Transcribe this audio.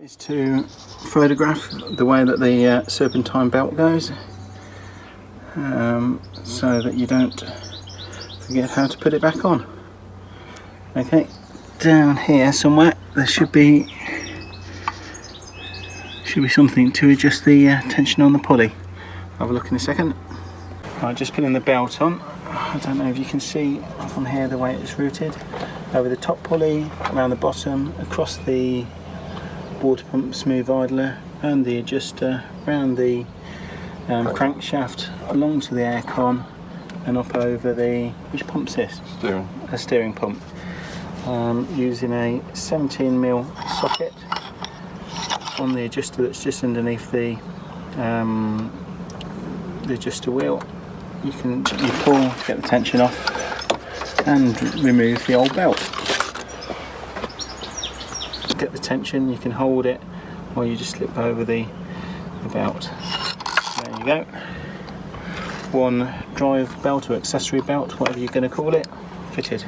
Is to photograph the way that the serpentine belt goes, so that you don't forget how to put it back on. Okay, down here somewhere there should be something to adjust the tension on the pulley. I'll have a look in a second. Right, just putting the belt on. I don't know if you can see from here the way it's routed over the top pulley, around the bottom, across the water pump smooth idler and the adjuster, around the crankshaft, along to the aircon and up over the, which pump's this? A steering pump. Using a 17mm socket on the adjuster that's just underneath the adjuster wheel. You pull, get the tension off and remove the old belt. Get the tension, you can hold it or you just slip over the belt. There you go. One drive belt or accessory belt, whatever you're going to call it, fitted.